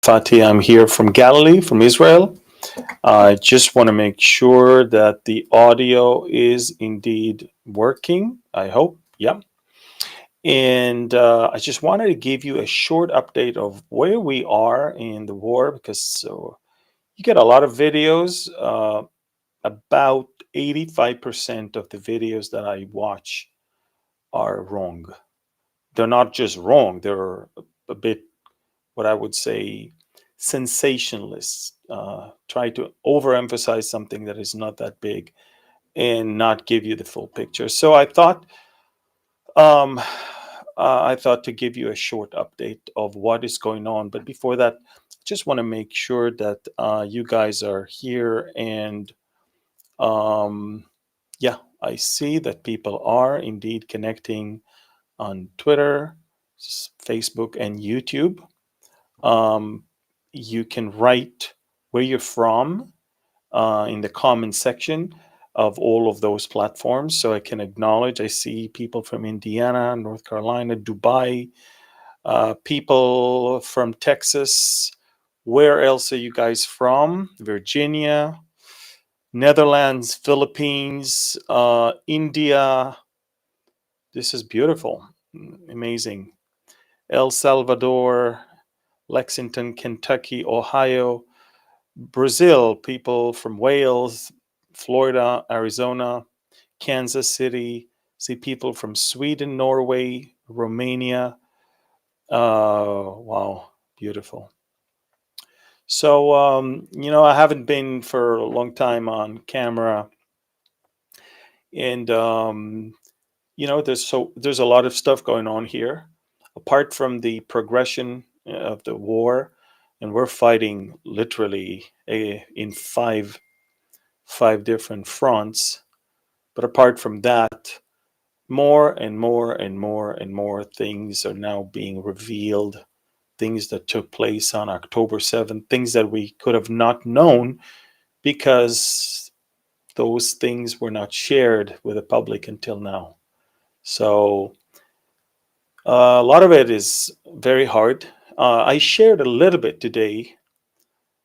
Fatih. I'm here from Galilee, from Israel. I just want to make sure that the audio is indeed working. I hope. Yeah. And I just wanted to give you a short update of where we are in the war because you get a lot of videos. About 85% of the videos that I watch are wrong. They're not just wrong, they're a bit, what I would say, sensationalists. Try to overemphasize something that is not that big and not give you the full picture. So um, I thought to give you a short update of what is going on. But before that, just want to make sure that you guys are here. And yeah, I see that people are indeed connecting on Twitter, Facebook, and YouTube. You can write where you're from in the comment section of all of those platforms so I can acknowledge. I see people from Indiana, North Carolina, Dubai, people from Texas. Where else are you guys from? Virginia, Netherlands, Philippines, India. This is beautiful, amazing. El Salvador, Lexington, Kentucky, Ohio, Brazil, people from Wales, Florida, Arizona, Kansas City, see people from Sweden, Norway, Romania. Wow, beautiful. So, I haven't been for a long time on camera, and there's a lot of stuff going on here. Apart from the progression of the war, and we're fighting literally in five different fronts. But apart from that, more and more and more and more things are now being revealed. Things that took place on October 7th, things that we could have not known because those things were not shared with the public until now. So a lot of it is very hard. I shared a little bit today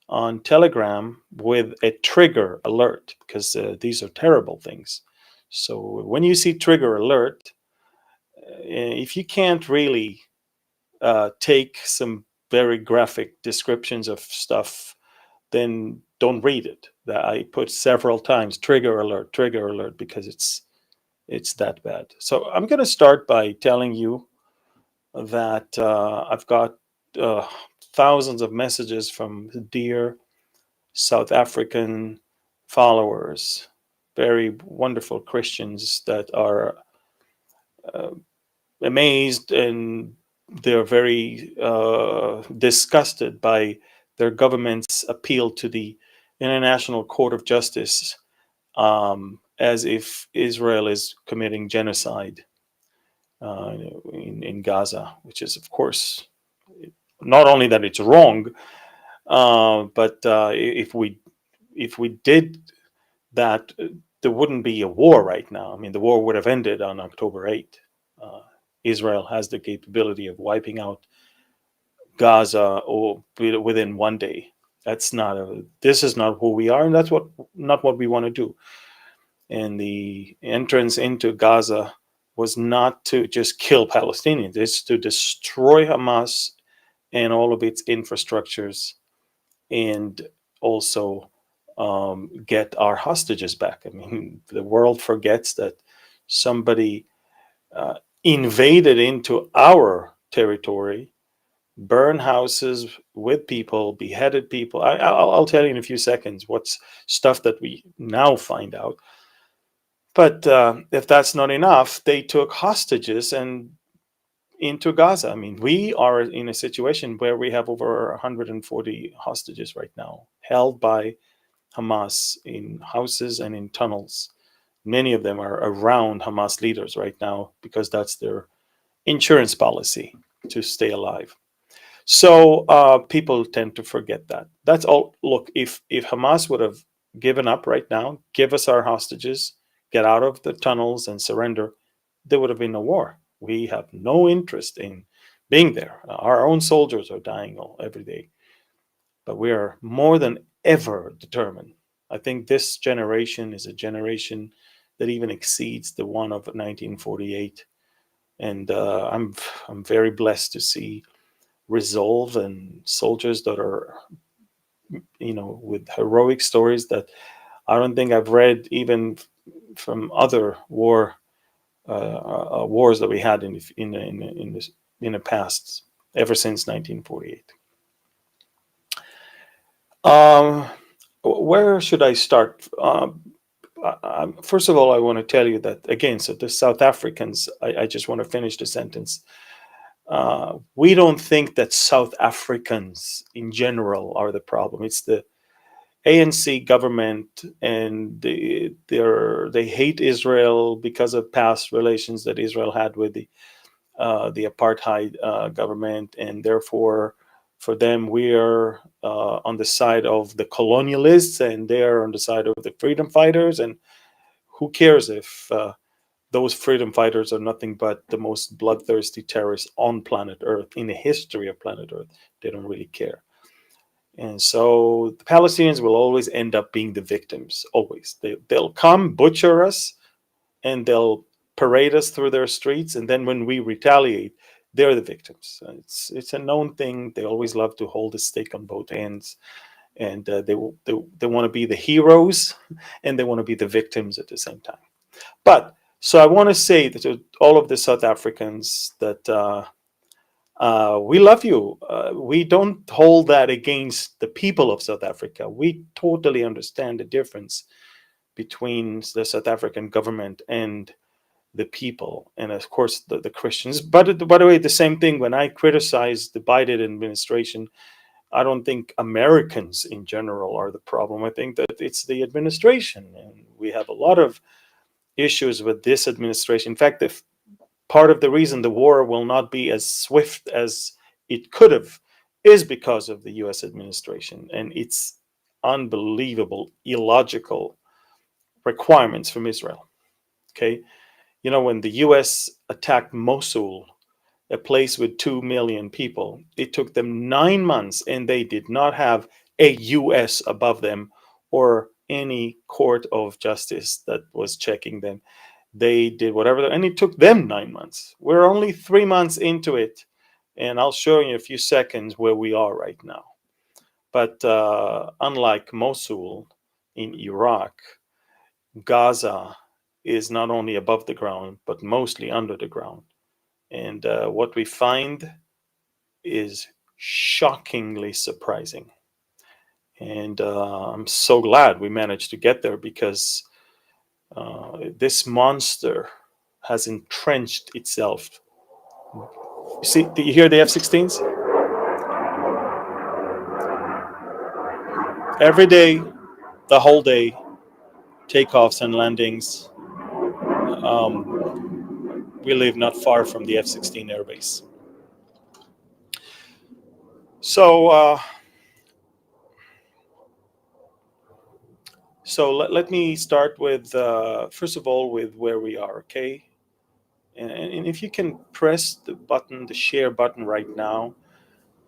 on Telegram with a trigger alert because these are terrible things. So when you see trigger alert, if you can't really take some very graphic descriptions of stuff, then don't read it. That I put several times trigger alert because it's that bad. So I'm going to start by telling you that I've got thousands of messages from dear South African followers, very wonderful Christians that are uh, amazed, and they're very disgusted by their government's appeal to the International Court of Justice, as if Israel is committing genocide uh, in Gaza, which is, of course, not only that it's wrong, but if we did that, there wouldn't be a war right now. I mean, the war would have ended on October 8th. Israel has the capability of wiping out Gaza or within one day. This is not who we are, and that's not what we want to do. And the entrance into Gaza was not to just kill Palestinians; it's to destroy Hamas and all of its infrastructures, and also get our hostages back. I mean, the world forgets that somebody uh, invaded into our territory, burned houses with people, beheaded people. I'll tell you in a few seconds what's stuff that we now find out. But if that's not enough, they took hostages and into Gaza. I mean, we are in a situation where we have over 140 hostages right now, held by Hamas in houses and in tunnels. Many of them are around Hamas leaders right now because that's their insurance policy to stay alive. So people tend to forget that. That's all. Look, if Hamas would have given up right now, give us our hostages, get out of the tunnels and surrender, there would have been a war. We have no interest in being there. Our own soldiers are dying every day. but we are more than ever determined. I think this generation is a generation that even exceeds the one of 1948, and I'm very blessed to see resolve and soldiers that are, with heroic stories that I don't think I've read even from other wars that we had in the past, ever since 1948. Um, where should I start? First of all, I want to tell you that again. So the South Africans. I just want to finish the sentence. We don't think that South Africans in general are the problem. It's the ANC government, and they hate Israel because of past relations that Israel had with the apartheid government, and therefore, for them, we are on the side of the colonialists, and they are on the side of the freedom fighters. And who cares if those freedom fighters are nothing but the most bloodthirsty terrorists on planet Earth, in the history of planet Earth? They don't really care. And so the Palestinians will always end up being the victims. Always, they'll come butcher us, and they'll parade us through their streets, and then when we retaliate, they're the victims. It's a known thing. They always love to hold a stake on both ends, and they want to be the heroes, and they want to be the victims at the same time. But so I want to say that to all of the South Africans that we love you. We don't hold that against the people of South Africa. We totally understand the difference between the South African government and the people, and of course the Christians. But by the way, the same thing when I criticize the Biden administration. I don't think Americans in general are the problem. I think that it's the administration, and we have a lot of issues with this administration. In fact, if part of the reason the war will not be as swift as it could have is because of the US administration and its unbelievable, illogical requirements from Israel. Okay. When the US attacked Mosul, a place with 2 million people, it took them 9 months, and they did not have a US above them or any court of justice that was checking them. They did whatever, and it took them 9 months. We're only 3 months into it, and I'll show you in a few seconds where we are right now. But unlike Mosul in Iraq, Gaza is not only above the ground, but mostly under the ground. And what we find is shockingly surprising. And I'm so glad we managed to get there, because this monster has entrenched itself. You see, do you hear the F-16s? Every day, the whole day, takeoffs and landings. We live not far from the F-16 airbase. So, let me start with, first of all, with where we are, okay? And if you can press the share button right now.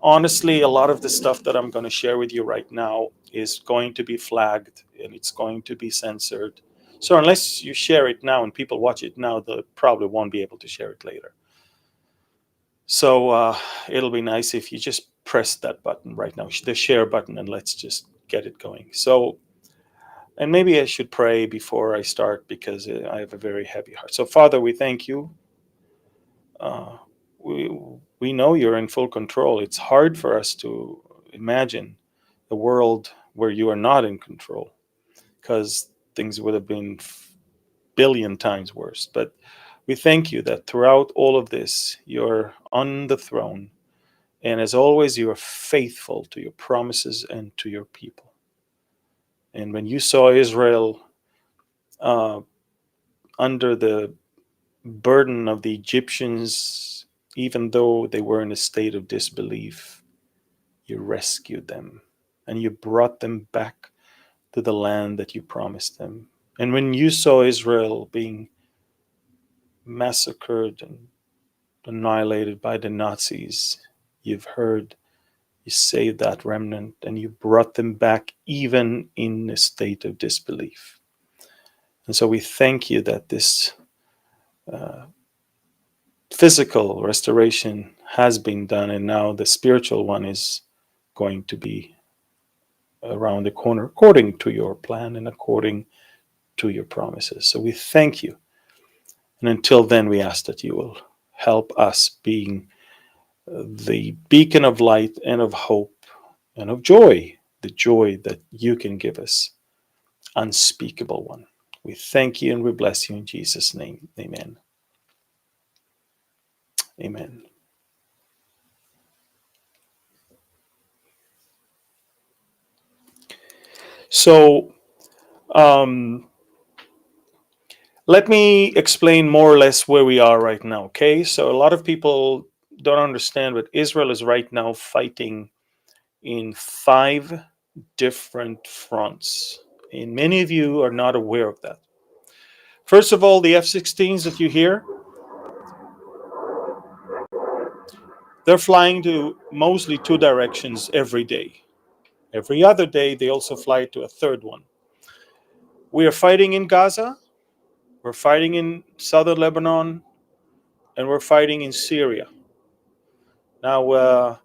Honestly, a lot of the stuff that I'm going to share with you right now is going to be flagged, and it's going to be censored. So unless you share it now and people watch it now, they probably won't be able to share it later. So it'll be nice if you just press that button right now, the share button, and let's just get it going. So, and maybe I should pray before I start, because I have a very heavy heart. So Father, we thank you. Uh, we know you're in full control. It's hard for us to imagine a world where you are not in control, because things would have been billion times worse. But we thank you that throughout all of this, you're on the throne. And as always, you are faithful to your promises and to your people. And when you saw Israel uh, under the burden of the Egyptians, even though they were in a state of disbelief, you rescued them, and you brought them back to the land that you promised them. And when you saw Israel being massacred and annihilated by the Nazis, you've heard You saved that remnant and you brought them back even in a state of disbelief. And so we thank you that this physical restoration has been done, and now the spiritual one is going to be around the corner according to your plan and according to your promises. So we thank you. And until then, we ask that you will help us being the beacon of light and of hope and of joy, the joy that you can give us, unspeakable one. We thank you and we bless you in Jesus' name. Amen. Amen. So, let me explain more or less where we are right now, okay? So a lot of people don't understand, but Israel is right now fighting in 5 different fronts. And many of you are not aware of that. First of all, the F-16s that you hear, they're flying to mostly 2 directions every day. Every other day, they also fly to a third one. We are fighting in Gaza, we're fighting in southern Lebanon, and we're fighting in Syria. Now,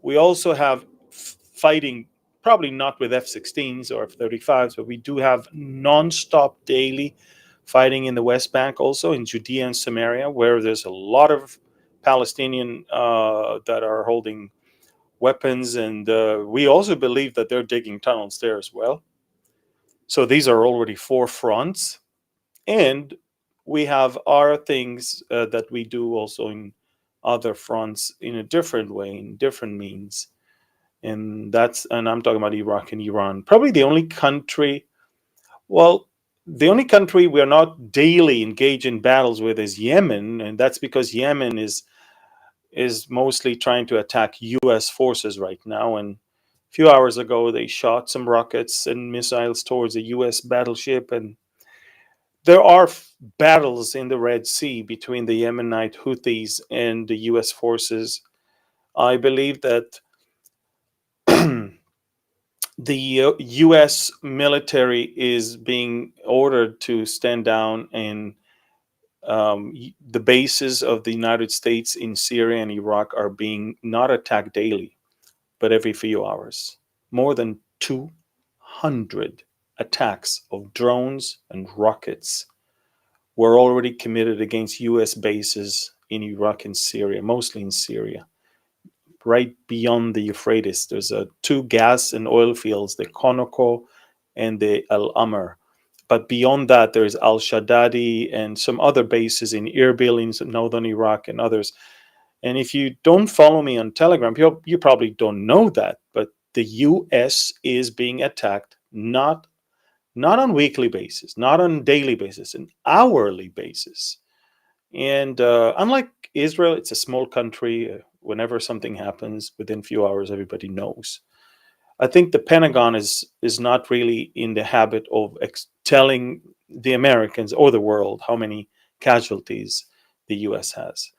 we also have fighting, probably not with F-16s or F-35s, but we do have non-stop daily fighting in the West Bank, also in Judea and Samaria, where there's a lot of Palestinian that are holding weapons, and we also believe that they're digging tunnels there as well. So these are already 4 fronts, and we have our things that we do also in other fronts in a different way, in different means. And I'm talking about Iraq and Iran. Probably the only country, well, the only country we're not daily engaged in battles with is Yemen, and that's because Yemen is mostly trying to attack U.S. forces right now. And a few hours ago, they shot some rockets and missiles towards a U.S. battleship. And there are battles in the Red Sea between the Yemenite Houthis and the U.S. forces. I believe that the U.S. military is being ordered to stand down, and the bases of the United States in Syria and Iraq are being not attacked daily, but every few hours. More than 200 attacks of drones and rockets were already committed against U.S. bases in Iraq and Syria, mostly in Syria. Right beyond the Euphrates, there's 2 gas and oil fields, the Conoco and the Al Amr. But beyond that, there's Al Shaddadi and some other bases in Erbil in northern Iraq and others. And if you don't follow me on Telegram, you probably don't know that, but the U.S. is being attacked not on weekly basis, not on daily basis, an hourly basis. And unlike Israel, it's a small country. Whenever something happens, within a few hours, everybody knows. I think the Pentagon is not really in the habit of telling the Americans or the world how many casualties the U.S. has.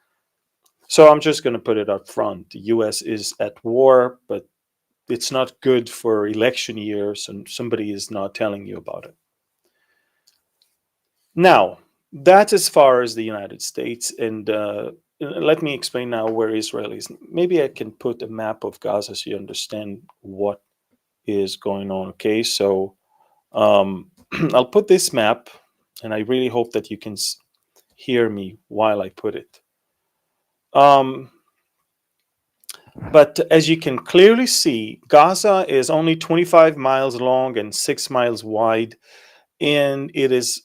So I'm just going to put it up front. The U.S. is at war, but it's not good for election years, and somebody is not telling you about it. Now, that's as far as the United States, and let me explain now where Israel is. Maybe I can put a map of Gaza so you understand what is going on. Okay, so I'll put this map, and I really hope that you can hear me while I put it. But as you can clearly see, Gaza is only 25 miles long and 6 miles wide, and it is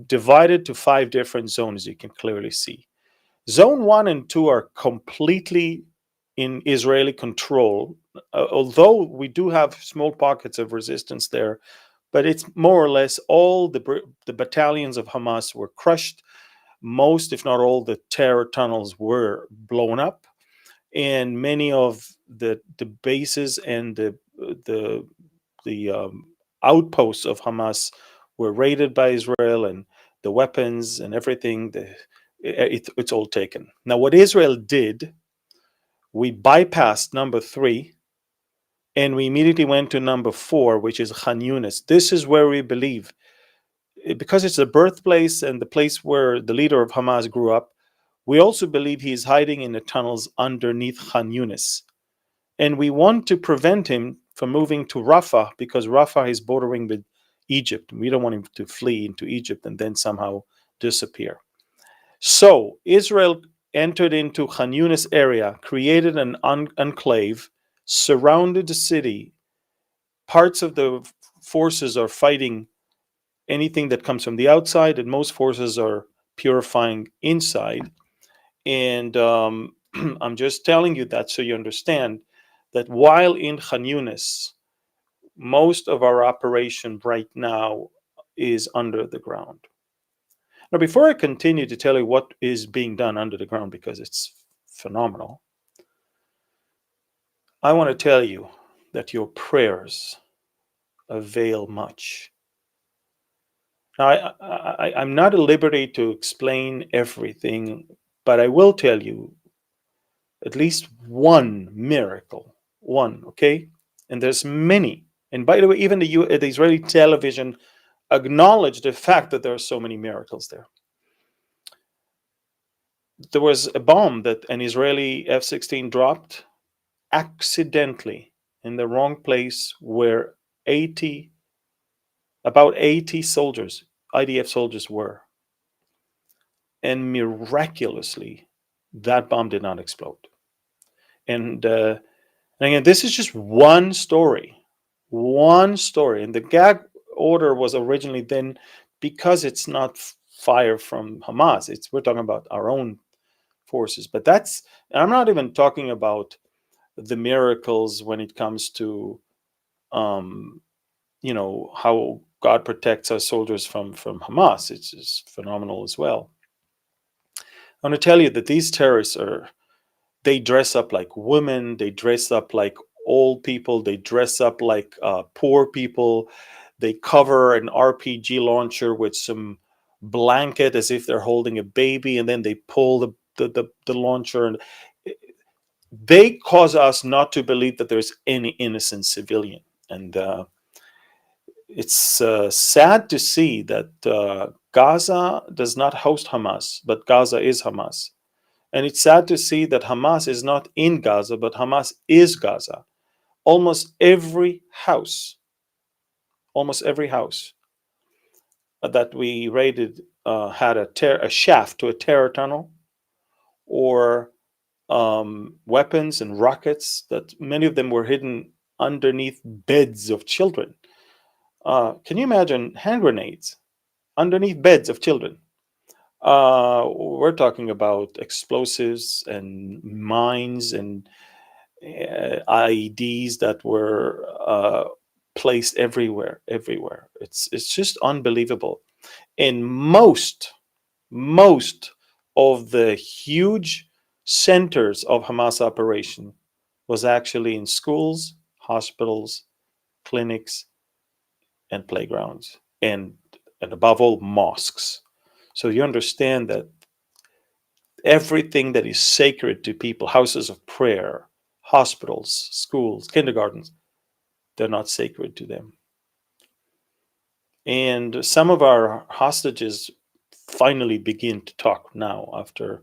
divided to 5 different zones, you can clearly see. Zone 1 and 2 are completely in Israeli control, although we do have small pockets of resistance there, but it's more or less all the battalions of Hamas were crushed. Most, if not all, the terror tunnels were blown up, and many of the bases and the outposts of Hamas were raided by Israel, and the weapons and everything, it's all taken. Now, what Israel did We bypassed number 3 and we immediately went to number 4, which is Khan Yunis. This is where we believe, because it's the birthplace and the place where the leader of Hamas grew up, we also believe he is hiding in the tunnels underneath Khan Yunis. And we want to prevent him from moving to Rafah, because Rafah is bordering with Egypt. We don't want him to flee into Egypt and then somehow disappear. So Israel entered into Khan Yunis area, created an enclave, surrounded the city. Parts of the forces are fighting anything that comes from the outside, and most forces are purifying inside. And I'm just telling you that so you understand that while in Khan Yunis, most of our operation right now is under the ground. Now, before I continue to tell you what is being done under the ground, because it's phenomenal, I want to tell you that your prayers avail much. Now, I'm not at liberty to explain everything, but I will tell you at least one miracle. One, okay? And there's many. And by the way, even the Israeli television acknowledged the fact that there are so many miracles there. There was a bomb that an Israeli F-16 dropped accidentally in the wrong place, where about 80 soldiers, IDF soldiers, were. And miraculously, that bomb did not explode. And again, this is just one story. And the gag order was originally then, because it's not fire from Hamas, we're talking about our own forces. But I'm not even talking about the miracles when it comes to how God protects our soldiers from Hamas. It's just phenomenal as well. I want to tell you that these terrorists they dress up like women, they dress up like old people, they dress up like poor people. They cover an RPG launcher with some blanket as if they're holding a baby, and then they pull the launcher, and they cause us not to believe that there's any innocent civilian. And it's sad to see that Gaza does not host Hamas, but Gaza is Hamas. And it's sad to see that Hamas is not in Gaza, but Hamas is Gaza. Almost every house that we raided had a shaft to a terror tunnel, or weapons and rockets that many of them were hidden underneath beds of children. Can you imagine hand grenades underneath beds of children? We're talking about explosives and mines and IEDs that were placed everywhere. It's just unbelievable. And most of the huge centers of Hamas operation was actually in schools, hospitals, clinics, and playgrounds, and above all, mosques. So you understand that everything that is sacred to people, houses of prayer, hospitals, schools, kindergartens, they're not sacred to them. And some of our hostages finally begin to talk now, after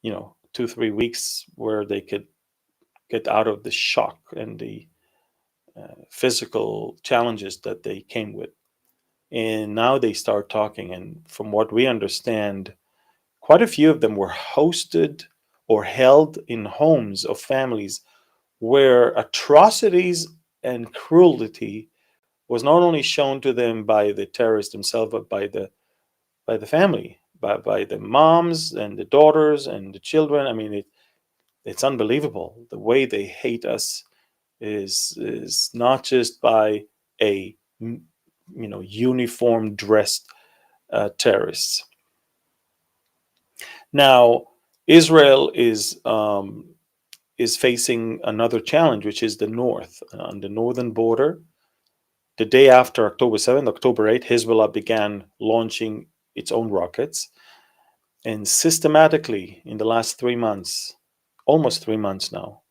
2-3 weeks, where they could get out of the shock and the physical challenges that they came with. And now they start talking, and from what we understand, quite a few of them were hosted or held in homes of families where atrocities and cruelty was not only shown to them by the terrorists themselves, but by the family, by the moms and the daughters and the children. I mean, it's unbelievable. The way they hate us is not just by a uniform dressed terrorists. Now, Israel is facing another challenge, which is the north. On the northern border, the day after October 7th, October 8th, Hezbollah began launching its own rockets. And systematically, in the last 3 months, almost 3 months now.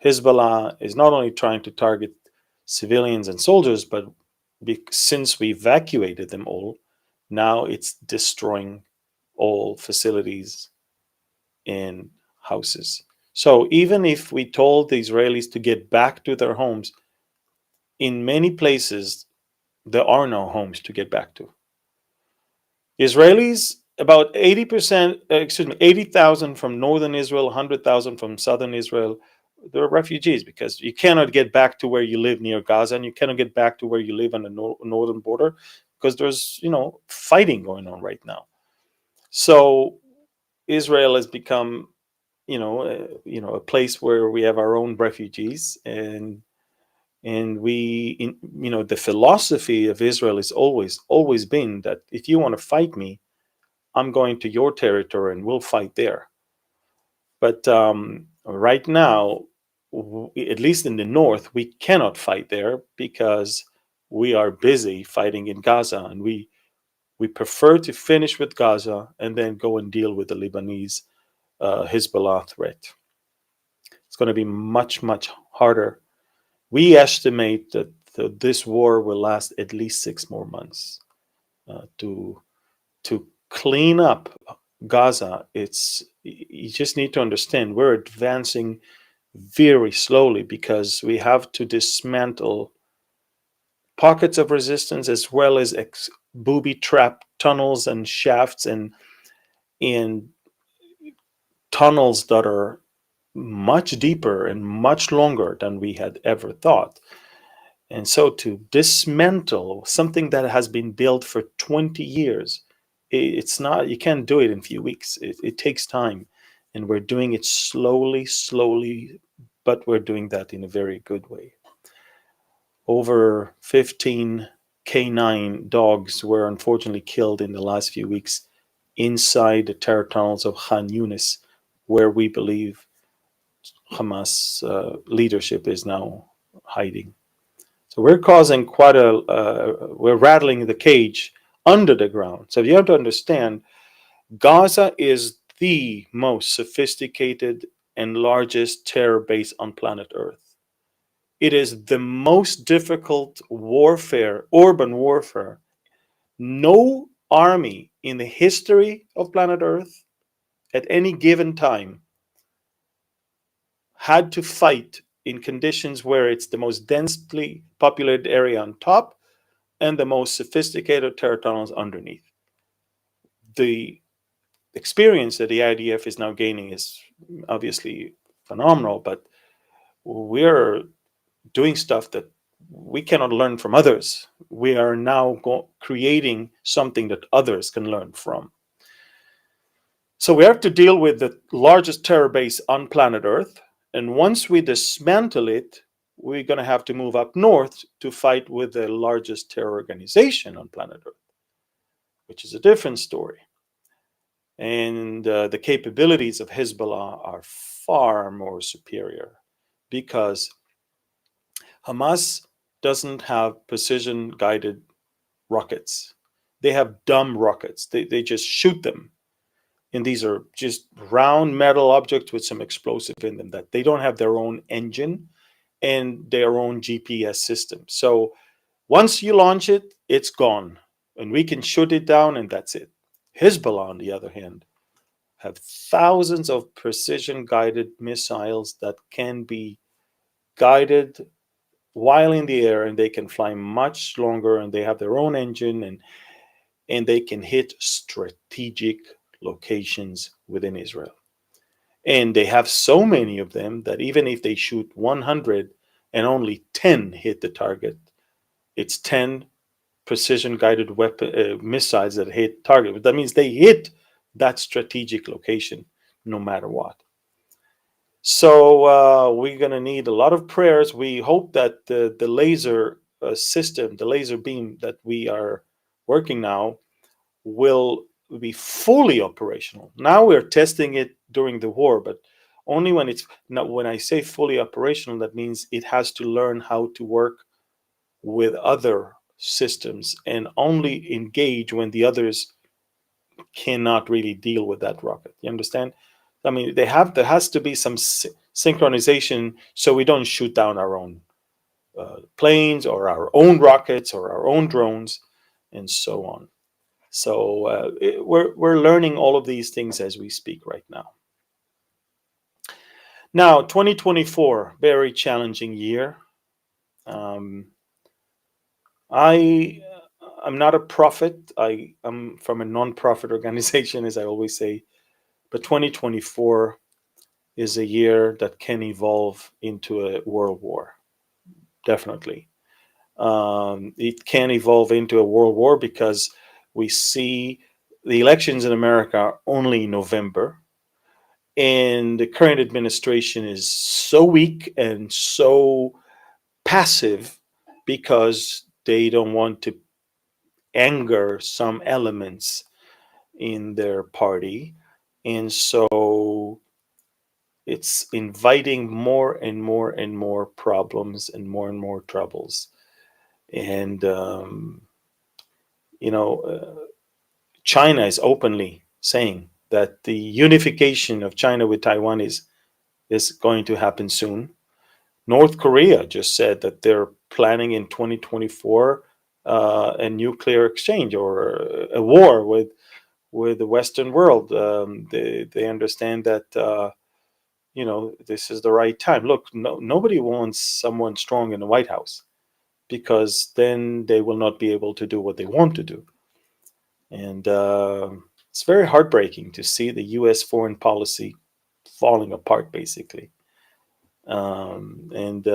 Hezbollah is not only trying to target civilians and soldiers, but since we evacuated them all, now it's destroying all facilities and houses. So even if we told the Israelis to get back to their homes, in many places there are no homes to get back to. Israelis, about 80%, 80,000 from northern Israel, 100,000 from southern Israel, they're refugees because you cannot get back to where you live near Gaza, and you cannot get back to where you live on the northern border because there's, fighting going on right now. So Israel has become, a place where we have our own refugees, and the philosophy of Israel has always been that if you want to fight me, I'm going to your territory and we'll fight there. But right now, at least in the north, we cannot fight there because we are busy fighting in Gaza, and we prefer to finish with Gaza and then go and deal with the Lebanese Hezbollah threat. It's going to be much, much harder. We estimate that this war will last at least 6 more months. To clean up Gaza, you just need to understand we're advancing very slowly because we have to dismantle pockets of resistance as well as booby trap tunnels and shafts and tunnels that are much deeper and much longer than we had ever thought. And so to dismantle something that has been built for 20 years, it's not, you can't do it in a few weeks. It takes time. And we're doing it slowly, but we're doing that in a very good way. Over 15 canine dogs were unfortunately killed in the last few weeks inside the terror tunnels of Khan Yunis, where we believe Hamas leadership is now hiding. So we're causing we're rattling the cage under the ground. So you have to understand, Gaza is the most sophisticated and largest terror base on planet Earth. It is the most difficult warfare, urban warfare. No army in the history of planet Earth at any given time had to fight in conditions where it's the most densely populated area on top and the most sophisticated terror tunnels underneath. The experience that the IDF is now gaining is obviously phenomenal, but we're doing stuff that we cannot learn from others. We are now creating something that others can learn from. So we have to deal with the largest terror base on planet Earth. And once we dismantle it, we're going to have to move up north to fight with the largest terror organization on planet Earth, which is a different story. And the capabilities of Hezbollah are far more superior because Hamas doesn't have precision-guided rockets. They have dumb rockets. They just shoot them. And these are just round metal objects with some explosive in them that they don't have their own engine and their own GPS system. So once you launch it, it's gone. And we can shoot it down and that's it. Hezbollah, on the other hand, have thousands of precision-guided missiles that can be guided while in the air, and they can fly much longer, and they have their own engine, and they can hit strategic locations within Israel. And they have so many of them that even if they shoot 100 and only 10 hit the target, it's 10 precision-guided missiles that hit target. But that means they hit that strategic location no matter what. So we're going to need a lot of prayers. We hope that the laser system, the laser beam that we are working now, will be fully operational. Now we're testing it during the war, but only when it's not. When I say fully operational, that means it has to learn how to work with other systems and only engage when the others cannot really deal with that rocket. You understand? I mean, there has to be some synchronization so we don't shoot down our own planes or our own rockets or our own drones and so on. So we're learning all of these things as we speak right now. Now, 2024, very challenging year. Um, I'm not a prophet. I'm from a non-profit organization, as I always say. But 2024 is a year that can evolve into a world war. Definitely, it can evolve into a world war because we see the elections in America are only in November, and the current administration is so weak and so passive because they don't want to anger some elements in their party. And so it's inviting more and more and more problems and more troubles. And, you know, China is openly saying that the unification of China with Taiwan is going to happen soon. North Korea just said that they're planning in 2024 a nuclear exchange or a war with the Western world. They understand that this is the right time. Look, nobody wants someone strong in the White House because then they will not be able to do what they want to do. And it's very heartbreaking to see the U.S. foreign policy falling apart, basically. And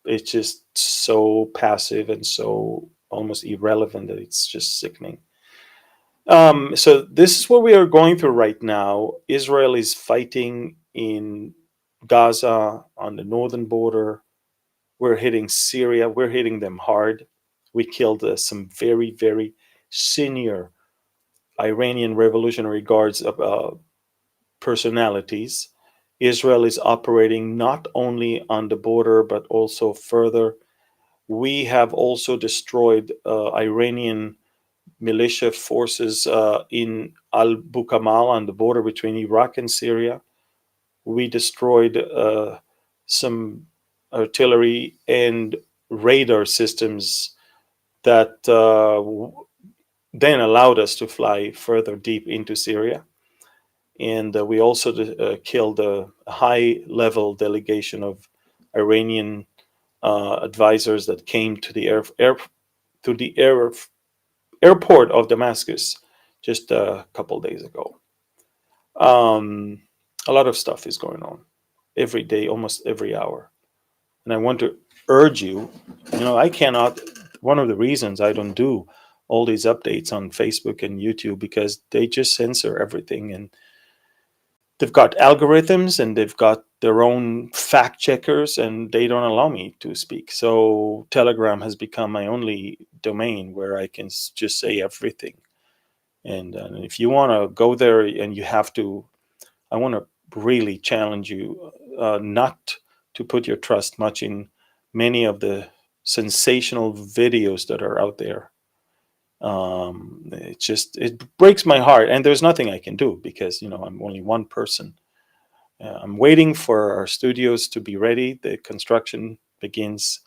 it's just so passive and so almost irrelevant that it's just sickening. So this is what we are going through right now. Israel is fighting in Gaza on the northern border. We're hitting Syria. We're hitting them hard. We killed some very, very senior Iranian Revolutionary Guards personalities. Israel is operating not only on the border but also further. We have also destroyed Iranian militia forces in Al Bukamal on the border between Iraq and Syria. We destroyed some artillery and radar systems that then allowed us to fly further deep into Syria. And we also killed a high-level delegation of Iranian advisors that came to the airport of Damascus just a couple of days ago. A lot of stuff is going on every day, almost every hour. And I want to urge you, I cannot, one of the reasons I don't do all these updates on Facebook and YouTube because they just censor everything. And they've got algorithms and they've got their own fact checkers and they don't allow me to speak. So Telegram has become my only domain where I can just say everything. And if you want to go there and I want to really challenge you not to put your trust much in many of the sensational videos that are out there. It breaks my heart, and there's nothing I can do because I'm only one person. I'm waiting for our studios to be ready. The construction begins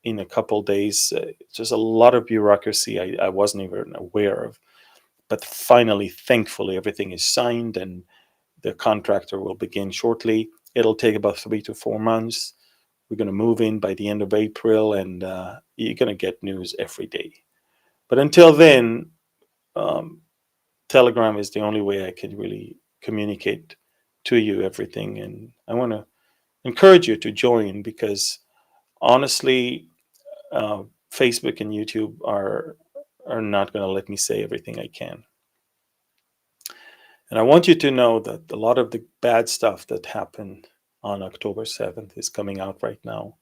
in a couple days. Just a lot of bureaucracy I wasn't even aware of. But finally, thankfully, everything is signed and the contractor will begin shortly. It'll take about 3 to 4 months. We're going to move in by the end of April, and you're going to get news every day. But until then, Telegram is the only way I can really communicate to you everything. And I want to encourage you to join because honestly, Facebook and YouTube are not going to let me say everything I can. And I want you to know that a lot of the bad stuff that happened on October 7th is coming out right now.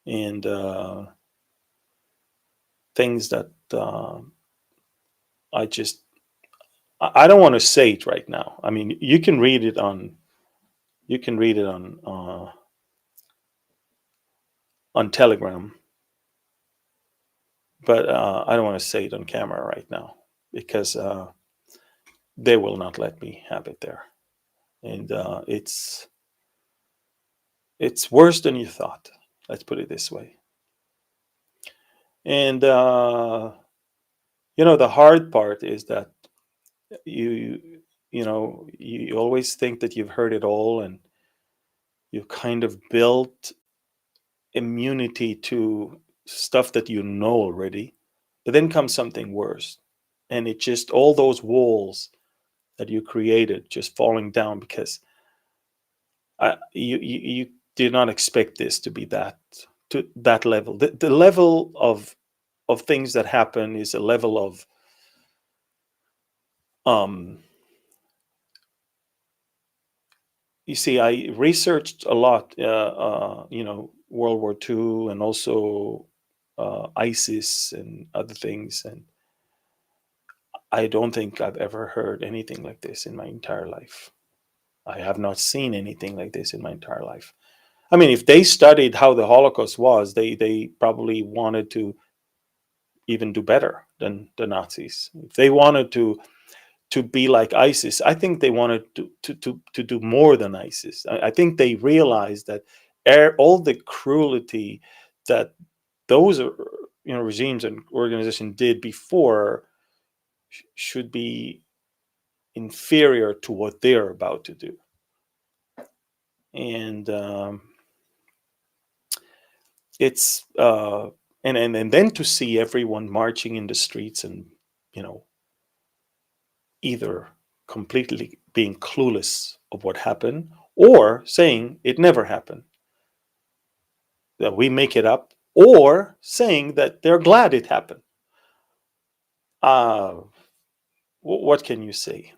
And things that I don't want to say it right now. I mean, you can read it on Telegram, but I don't want to say it on camera right now because they will not let me have it there. and it's worse than you thought. Let's put it this way. And the hard part is that you you always think that you've heard it all, and you've kind of built immunity to stuff that you know already, but then comes something worse, and it just, all those walls that you created just falling down because you did not expect this to be that, to that level. The level of things that happen is a level of um you see, I researched a lot, World War II, and also ISIS and other things, and I don't think I've ever heard anything like this in my entire life. I have not seen anything like this in my entire life. I mean, if they studied how the Holocaust was, they probably wanted to even do better than the Nazis. If they wanted to be like ISIS, I think they wanted to do more than ISIS. I think they realized that all the cruelty that those regimes and organizations did before should be inferior to what they're about to do. And it's and then to see everyone marching in the streets and either completely being clueless of what happened or saying it never happened, that we make it up, or saying that they're glad it happened. uh what can you say?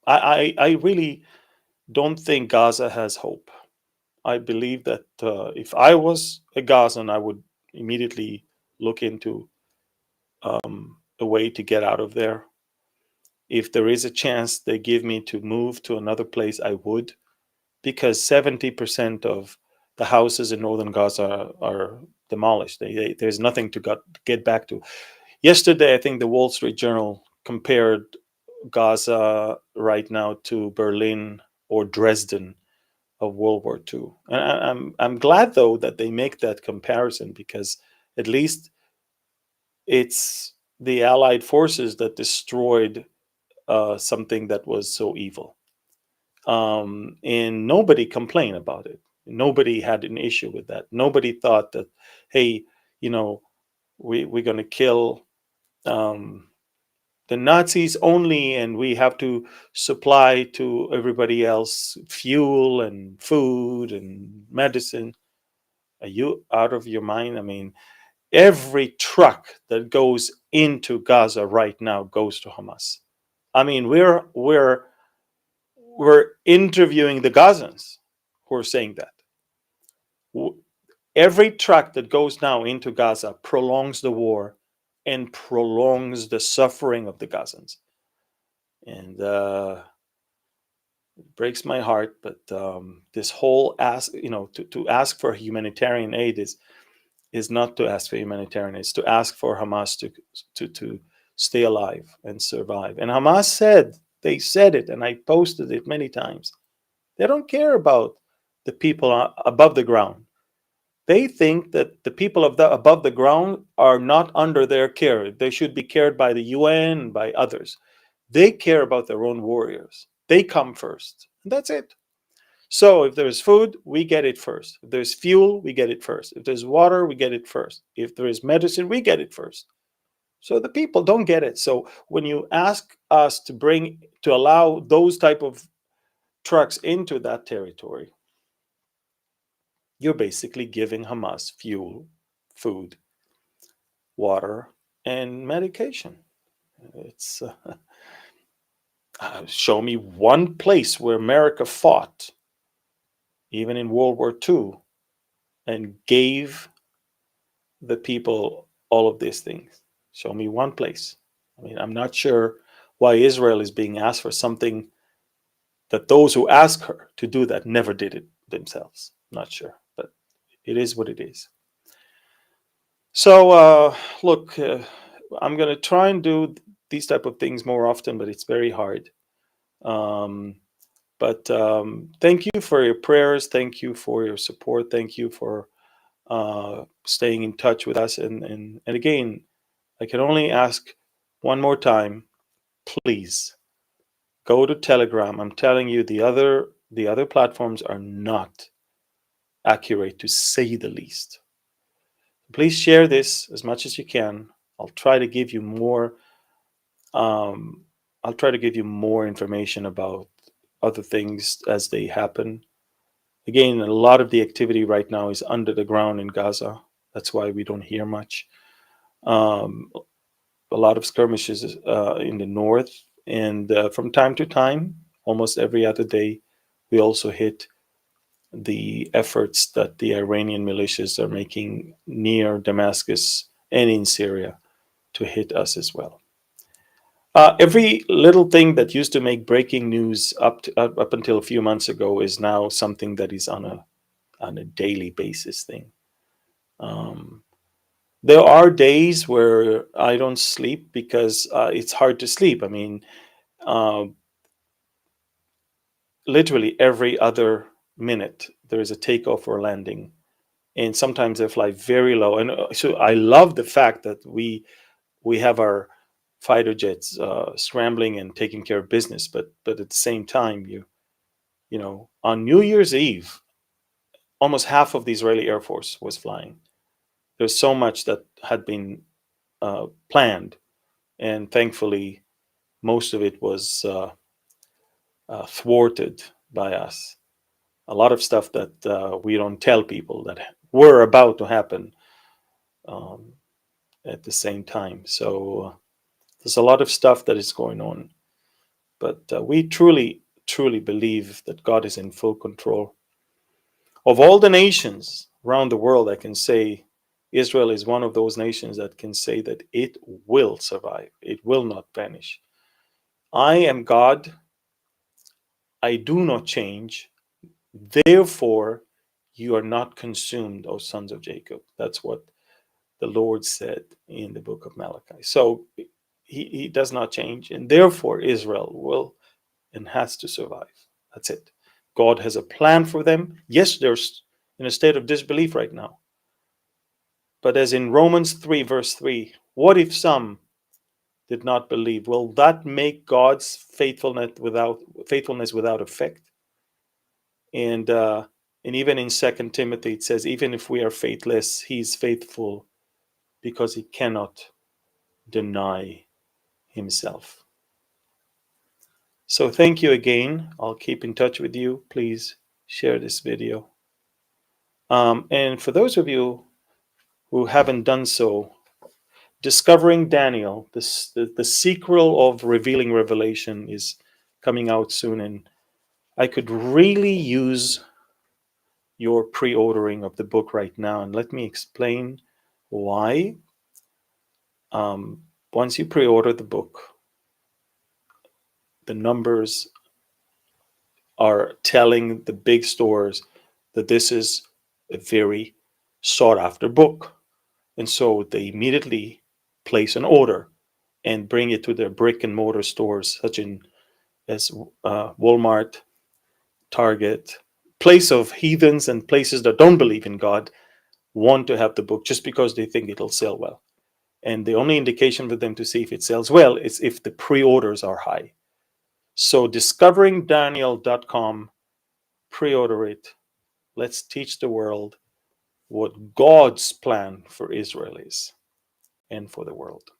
I really don't think Gaza has hope. I believe that if I was a Gazan, I would immediately look into a way to get out of there. If there is a chance they give me to move to another place, I would, because 70% of the houses in northern Gaza are demolished. There's nothing to get back to. Yesterday, I think the Wall Street Journal compared Gaza right now to Berlin or Dresden of World War II. And I'm glad though that they make that comparison, because at least it's the Allied forces that destroyed something that was so evil. And nobody complained about it. Nobody had an issue with that. Nobody thought that, hey, we're going to kill um, the Nazis only, and we have to supply to everybody else fuel and food and medicine. Are you out of your mind? I mean, every truck that goes into Gaza right now goes to Hamas. I mean, we're interviewing the Gazans who are saying that. Every truck that goes now into Gaza prolongs the war and prolongs the suffering of the Gazans. And it breaks my heart, but this whole to ask for humanitarian aid is not to ask for humanitarian aid. It's to ask for Hamas to stay alive and survive. And Hamas they said it, and I posted it many times. They don't care about the people above the ground. They think that the people above the ground are not under their care. They should be cared by the UN and by others. They care about their own warriors. They come first. And that's it. So if there's food, we get it first. If there's fuel, we get it first. If there's water, we get it first. If there is medicine, we get it first. So the people don't get it. So when you ask us to allow those type of trucks into that territory, you're basically giving Hamas fuel, food, water, and medication. It's show me one place where America fought, even in World War II, and gave the people all of these things. Show me one place. I mean, I'm not sure why Israel is being asked for something that those who ask her to do that never did it themselves. Not sure, but it is what it is. So look, I'm going to try and do these type of things more often, but it's very hard. Um, But thank you for your prayers. Thank you for your support. Thank you for staying in touch with us. And again, I can only ask one more time, please go to Telegram. I'm telling you, the other platforms are not accurate, to say the least. Please share this as much as you can. I'll try to give you more. I'll try to give you more information about other things as they happen. Again, a lot of the activity right now is under the ground in Gaza. That's why we don't hear much. A lot of skirmishes in the north, and from time to time, almost every other day, we also hit the efforts that the Iranian militias are making near Damascus and in Syria to hit us as well. Every little thing that used to make breaking news up until a few months ago is now something that is on a daily basis thing. There are days where I don't sleep because it's hard to sleep. I mean, literally every other minute there is a takeoff or landing, and sometimes they fly very low. And so I love the fact that we have our fighter jets scrambling and taking care of business, but at the same time, you know, on New Year's Eve, almost half of the Israeli Air Force was flying. There's so much that had been planned, and thankfully, most of it was thwarted by us. A lot of stuff that we don't tell people that were about to happen um, at the same time. So there's a lot of stuff that is going on, but we truly, truly believe that God is in full control. Of all the nations around the world, I can say Israel is one of those nations that can say that it will survive. It will not vanish. I am God. I do not change. Therefore, you are not consumed, O sons of Jacob. That's what the Lord said in the book of Malachi. So he does not change, and therefore Israel will and has to survive. That's it. God has a plan for them. Yes, they're in a state of disbelief right now. But as in Romans 3, verse 3, what if some did not believe? Will that make God's faithfulness without effect? And even in 2 Timothy, it says, even if we are faithless, he's faithful because he cannot deny himself. So thank you again. I'll keep in touch with you. Please share this video. And for those of you who haven't done so, Discovering Daniel, the sequel of Revealing Revelation, is coming out soon, and I could really use your pre-ordering of the book right now. And let me explain why. Once you pre-order the book, the numbers are telling the big stores that this is a very sought after book. And so they immediately place an order and bring it to their brick and mortar stores, such as Walmart, Target, place of heathens and places that don't believe in God want to have the book just because they think it'll sell well. And the only indication for them to see if it sells well is if the pre-orders are high. So discoveringdaniel.com, pre-order it. Let's teach the world what God's plan for Israel is and for the world.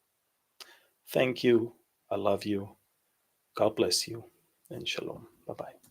Thank you. I love you. God bless you. And shalom. Bye-bye.